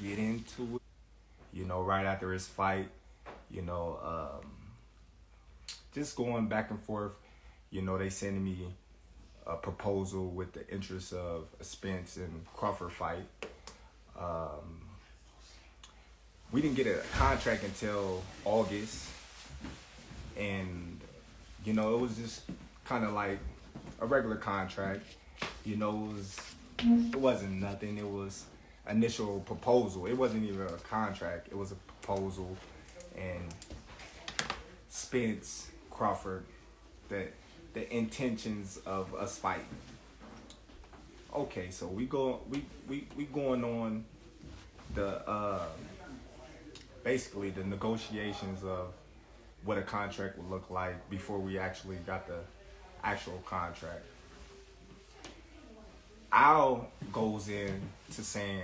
get into it. Right after his fight, you know, just going back and forth. They sending me a proposal with the interest of a Spence and Crawford fight. Um, we didn't get a contract until August, and it was just kind of like a regular contract. It wasn't nothing. It was initial proposal. It wasn't even a contract. It was a proposal, and Spence Crawford, the intentions of us fighting. Okay, so we going on the basically the negotiations of what a contract would look like before we actually got the actual contract. Al goes in to saying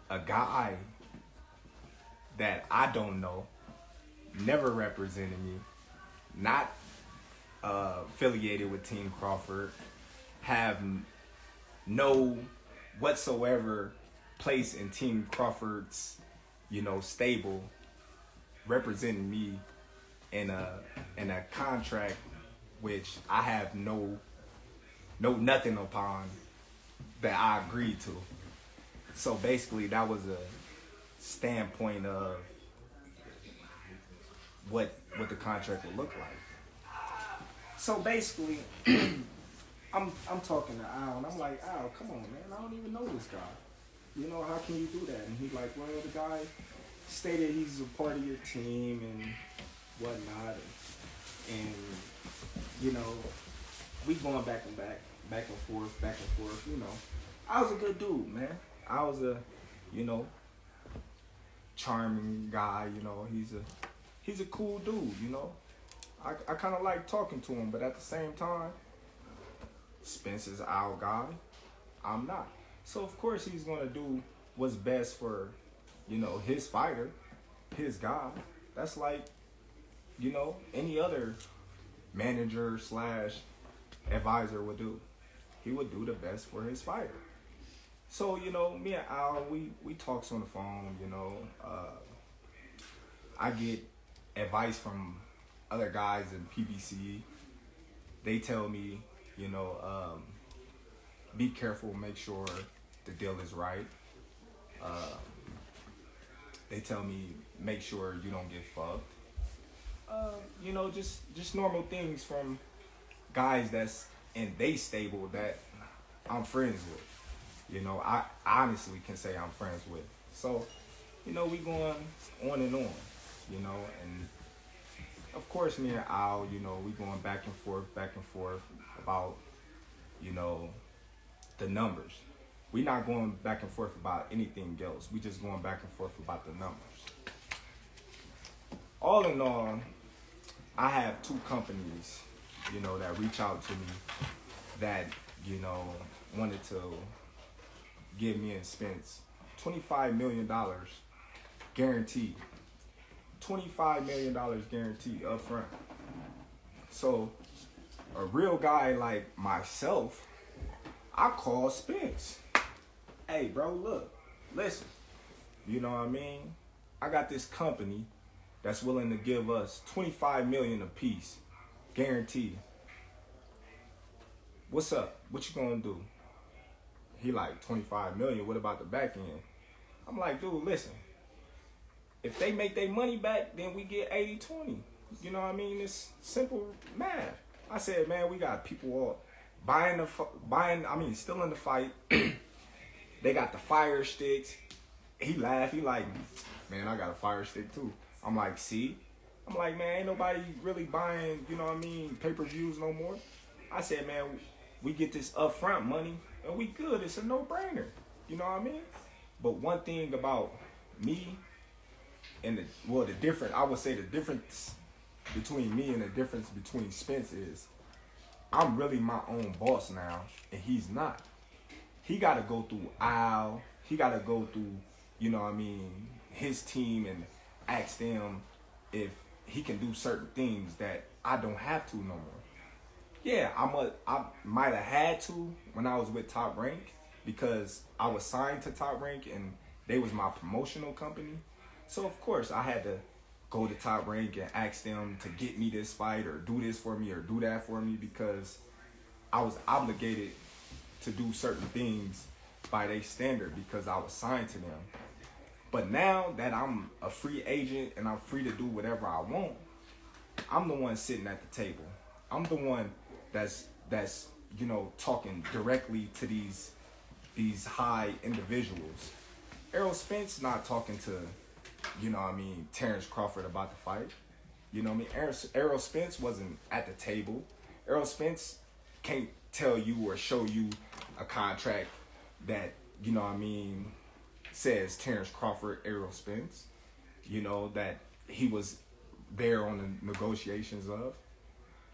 a guy that I don't know, never represented me, not affiliated with Team Crawford, have no whatsoever place in Team Crawford's, stable, representing me in a contract which I have no nothing upon that I agreed to. So basically, that was a standpoint of what the contract would look like. So basically, I'm talking to Al, and I'm like, Al, come on, man, I don't even know this guy. How can you do that? And he's like, well, the guy stated he's a part of your team and whatnot, and we going back and forth. I was a good dude, man. I was a, charming guy. He's a cool dude. I kind of like talking to him, but at the same time, Spencer's our guy. I'm not. So of course he's gonna do what's best for, his fighter, his guy. That's like, any other manager slash advisor would do. He would do the best for his fighter. So, me and Al, we talks on the phone, I get advice from other guys in PBC. They tell me, be careful, make sure the deal is right. They tell me, make sure you don't get fucked. Just normal things from guys that's in they stable that I'm friends with. I honestly can say I'm friends with. So, we going on and on, and of course me and Al, we going back and forth about, the numbers. We not going back and forth about anything else. We just going back and forth about the numbers. All in all, I have two companies, that reach out to me that, wanted to give me and Spence $25 million guaranteed. $25 million guaranteed up front. So a real guy like myself, I call Spence. Hey bro, look, listen, you know what I mean? I got this company that's willing to give us $25 million a piece, guaranteed. What's up? What you gonna do? He like, 25 million, what about the back end? I'm like, dude, listen. If they make their money back, then we get 80-20. You know what I mean? It's simple math. I said, man, we got people all still in the fight. They got the fire sticks. He laughed. He like, man, I got a fire stick too. I'm like, see? I'm like, man, ain't nobody really buying, pay-per-views no more. I said, man, we get this upfront money and we good. It's a no-brainer. You know what I mean? But one thing about me and I would say the difference between me and the difference between Spence is I'm really my own boss now and he's not. He got to go through Al. He got to go through, his team and ask them if he can do certain things that I don't have to no more. Yeah, I might have had to when I was with Top Rank, because I was signed to Top Rank and they was my promotional company. So of course I had to go to Top Rank and ask them to get me this fight or do this for me or do that for me, because I was obligated to do certain things by their standard because I was signed to them. But now that I'm a free agent and I'm free to do whatever I want, I'm the one sitting at the table. I'm the one that's talking directly to these high individuals. Errol Spence not talking to, Terence Crawford about the fight. You know what I mean? Errol Spence wasn't at the table. Errol Spence can't tell you or show you a contract that, says Terence Crawford, Errol Spence, that he was there on the negotiations of.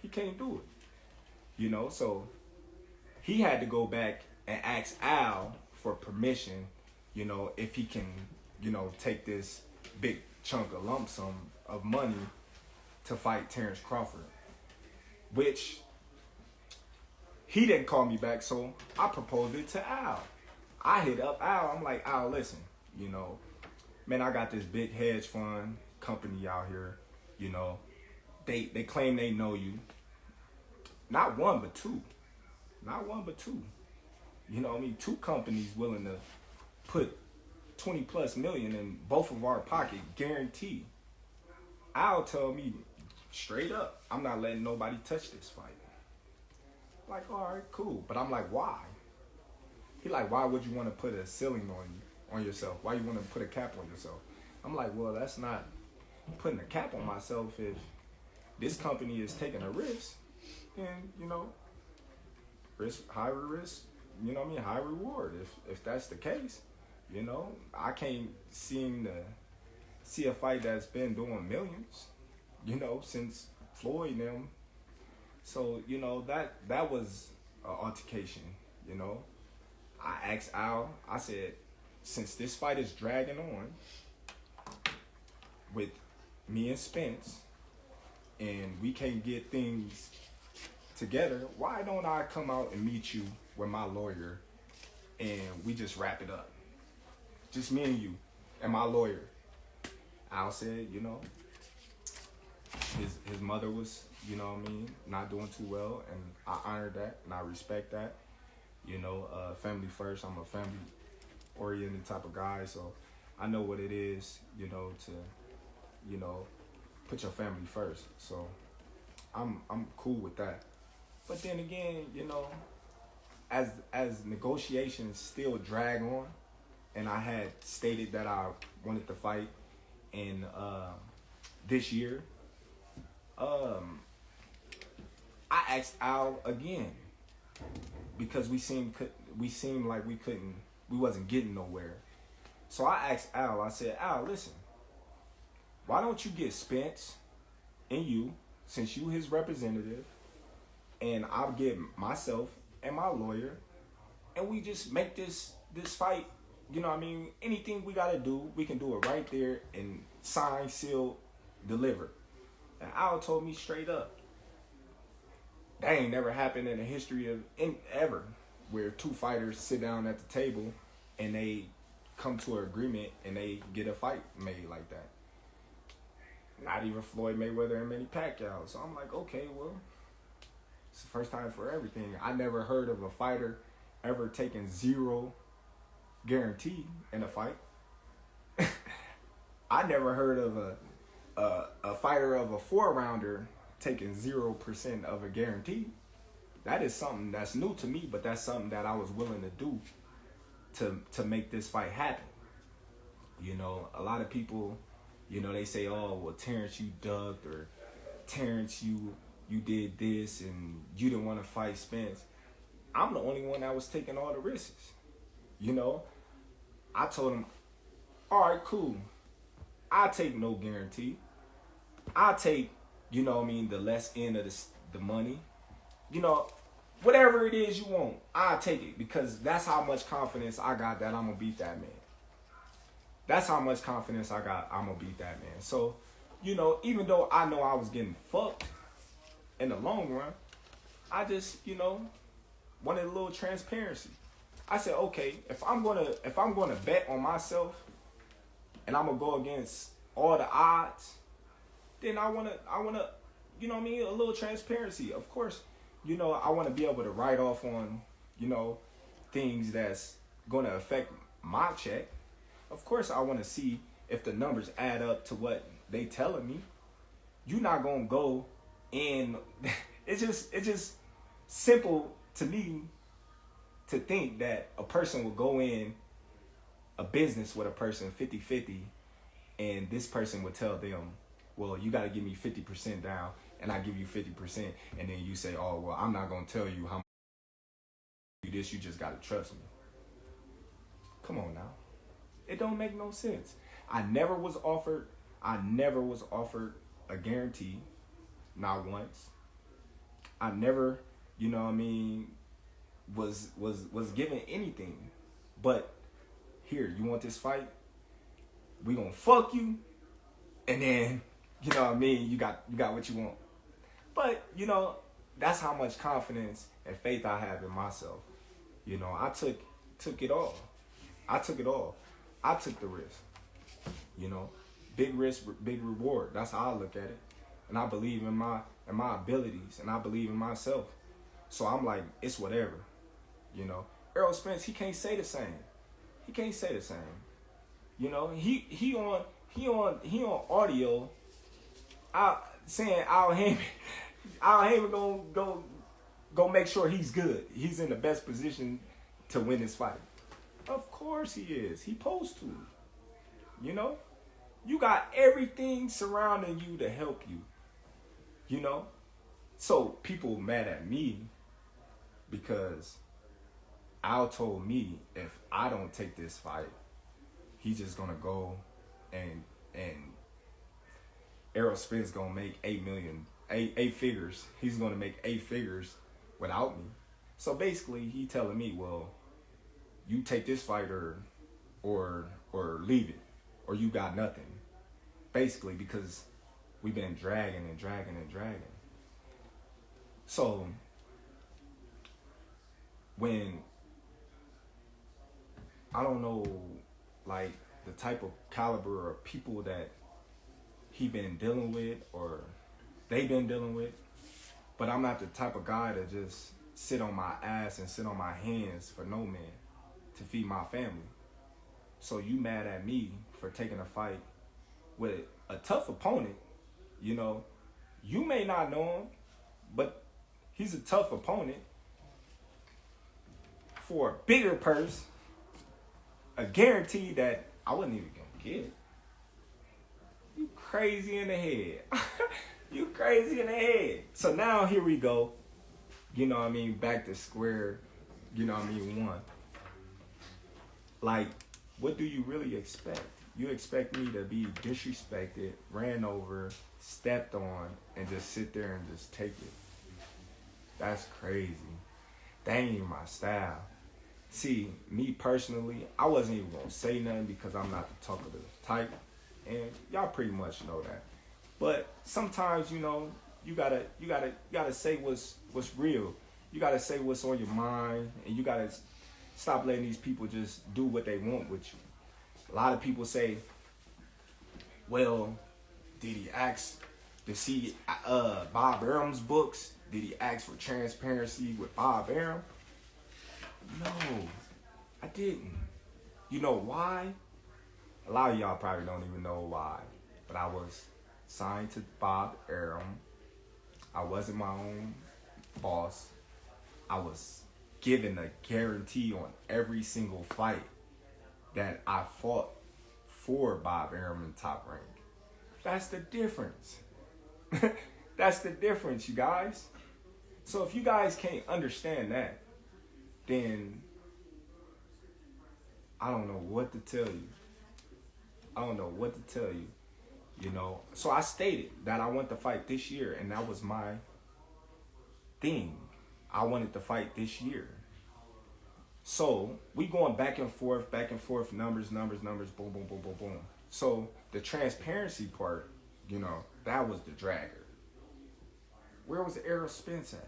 He can't do it. So he had to go back and ask Al for permission, if he can, take this big chunk of lump sum of money to fight Terence Crawford, which he didn't call me back, so I proposed it to Al. I hit up Al. I'm like, Al, listen, man, I got this big hedge fund company out here. They claim they know you. Not one, but two. Not one, but two. Two companies willing to put 20 plus million in both of our pocket, guaranteed. Al tell me straight up, I'm not letting nobody touch this fight. Like, all right, cool. But I'm like, why? He like, why would you want to put a ceiling on yourself? Why you want to put a cap on yourself? I'm like, well, that's not putting a cap on myself. If this company is taking a risk, then, high risk, high reward. If that's the case, I can't seem to see a fight that's been doing millions, since Floyd and them. So, that was an altercation, I asked Al, I said, since this fight is dragging on with me and Spence, and we can't get things together, why don't I come out and meet you with my lawyer and we just wrap it up? Just me and you and my lawyer. Al said, his mother was, not doing too well, and I honor that and I respect that. Family first. I'm a family oriented type of guy, so I know what it is, to, put your family first. So I'm cool with that. But then again, as negotiations still drag on, and I had stated that I wanted to fight in this year, I asked Al again because we seemed like we wasn't getting nowhere. So I asked Al. I said, Al, listen, why don't you get Spence and you, since you his representative, and I'll get myself and my lawyer, and we just make this fight. Anything we gotta do, we can do it right there and sign, seal, deliver. And Al told me straight up, that ain't never happened in the history of ever, where two fighters sit down at the table and they come to an agreement and they get a fight made like that. Not even Floyd Mayweather and Manny Pacquiao. So I'm like, okay, well, it's the first time for everything. I never heard of a fighter ever taking zero guarantee in a fight. I never heard of a fighter of a 4-rounder taking 0% of a guarantee. That is something that's new to me, but that's something that I was willing to do to make this fight happen. A lot of people, they say, oh, well, Terence, you ducked, or Terence, you did this and you didn't want to fight Spence. I'm the only one that was taking all the risks. I told him, all right, cool. I take no guarantee. I take, the less end of the money. Whatever it is you want, I take it, because that's how much confidence I got that I'm going to beat that man. That's how much confidence I got I'm going to beat that man. So, even though I know I was getting fucked in the long run, I just, wanted a little transparency. I said, okay, if I'm gonna bet on myself and I'm gonna go against all the odds, then I wanna, you know what I mean, a little transparency. Of course, I wanna be able to write off on, things that's gonna affect my check. Of course, I wanna see if the numbers add up to what they telling me. You're not gonna go in. It's just simple to me to think that a person will go in a business with a person 50-50, and this person would tell them, well, you got to give me 50% down and I give you 50%, and then you say, oh, well, I'm not going to tell you how much you do this, you just got to trust me. Come on now. It don't make no sense. I never was offered a guarantee, not once. I never, was given anything. But here, you want this fight? We gonna fuck you, and then you got what you want. But that's how much confidence and faith I have in myself. I took it all. I took it all. I took the risk. Big risk, big reward. That's how I look at it. And I believe in my abilities, and I believe in myself. So I'm like, it's whatever. Errol Spence, he can't say the same. He can't say the same. He on audio saying Al Heyman gonna make sure he's good. He's in the best position to win this fight. Of course he is. He supposed to. You got everything surrounding you to help you. So people mad at me because Al told me if I don't take this fight, he's just gonna go and Errol Spence gonna make eight figures. He's gonna make 8 figures without me. So basically, he telling me, well, you take this fight or leave it, or you got nothing. Basically, because we've been dragging and dragging and dragging. So when I don't know, like, the type of caliber of people that he been dealing with or they been dealing with, but I'm not the type of guy to just sit on my ass and sit on my hands for no man to feed my family. So you mad at me for taking a fight with a tough opponent. You may not know him, but he's a tough opponent for a bigger purse, a guarantee that I wasn't even gonna get. You crazy in the head. You crazy in the head. So now here we go. Back to square, one. Like, what do you really expect? You expect me to be disrespected, ran over, stepped on, and just sit there and just take it? That's crazy. That ain't even my style. See, me personally, I wasn't even gonna say nothing because I'm not the talkative type, and y'all pretty much know that. But sometimes, you gotta say what's real. You gotta say what's on your mind, and you gotta stop letting these people just do what they want with you. A lot of people say, well, did he ask to see Bob Arum's books? Did he ask for transparency with Bob Arum? No, I didn't. You know why? A lot of y'all probably don't even know why. But I was signed to Bob Arum. I wasn't my own boss. I was given a guarantee on every single fight that I fought for Bob Arum in Top Rank. That's the difference. That's the difference, you guys. So if you guys can't understand that, then I don't know what to tell you. I don't know what to tell you. So I stated that I want to fight this year, and that was my thing. I wanted to fight this year. So we going back and forth, numbers, boom, boom, boom, boom, boom. So the transparency part, that was the dragger. Where was Errol Spence at?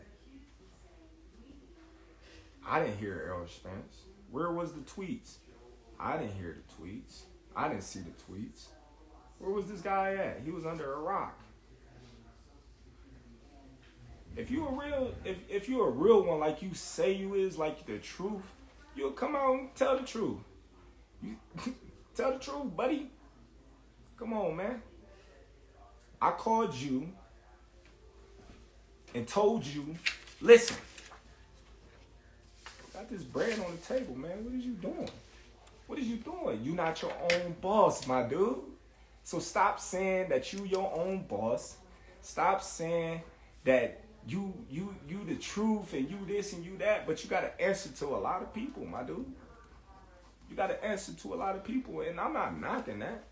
I didn't hear Errol Spence. Where was the tweets? I didn't hear the tweets. I didn't see the tweets. Where was this guy at? He was under a rock. If you if you're a real one, like you say you is, like the truth, you'll come out and tell the truth. You tell the truth, buddy. Come on, man. I called you and told you, listen, got this bread on the table, man. What is you doing? What is you doing? You not your own boss, my dude. So stop saying that you your own boss. Stop saying that you the truth and you this and you that, but you got to answer to a lot of people, my dude. You got to answer to a lot of people, and I'm not knocking that.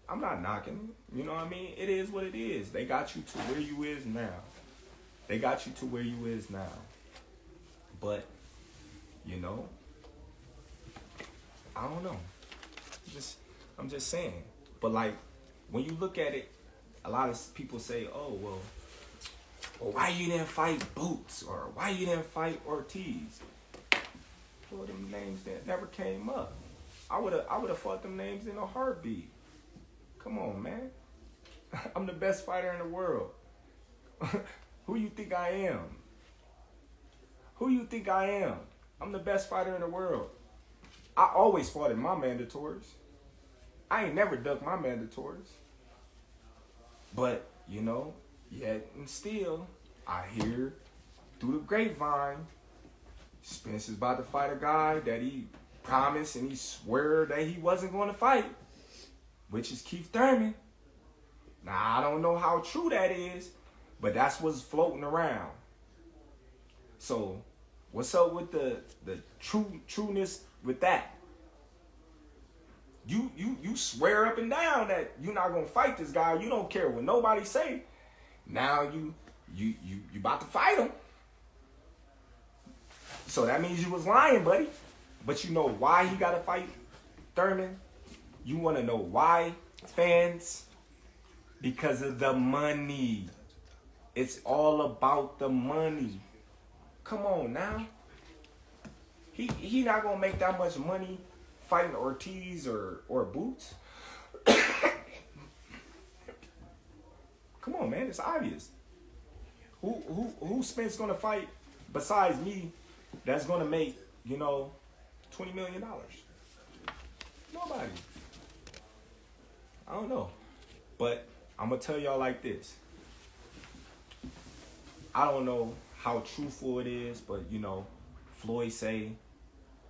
I'm not knocking it. You know what I mean? It is what it is. They got you to where you is now. They got you to where you is now. But, you know, I don't know. I'm just saying. But like, when you look at it, a lot of people say, oh, well, why you didn't fight Boots? Or why you didn't fight Ortiz? Well, them names that never came up. I would have fought them names in a heartbeat. Come on, man. I'm the best fighter in the world. Who you think I am? Who you think I am? I'm the best fighter in the world. I always fought in my mandatories. I ain't never ducked my mandatories. But, you know, yet and still, I hear through the grapevine, Spence is about to fight a guy that he promised and he swore that he wasn't going to fight, which is Keith Thurman. Now, I don't know how true that is, but that's what's floating around. So, what's up with the trueness with that? You swear up and down that you're not gonna fight this guy. You don't care what nobody say. Now you about to fight him. So that means you was lying, buddy. But you know why he gotta fight Thurman? You wanna know why, fans? Because of the money. It's all about the money. Come on now. He not gonna make that much money fighting Ortiz or Boots. Come on, man, it's obvious. Who Spence gonna fight besides me that's gonna make, you know, $20 million? Nobody. I don't know. But I'm gonna tell y'all like this. I don't know how truthful it is, but you know, Floyd say,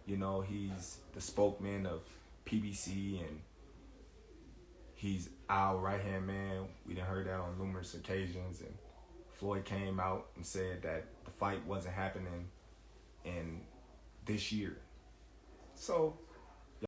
you know, he's the spokesman of PBC and he's our right-hand man. We done heard that on numerous occasions, and Floyd came out and said that the fight wasn't happening in this year. So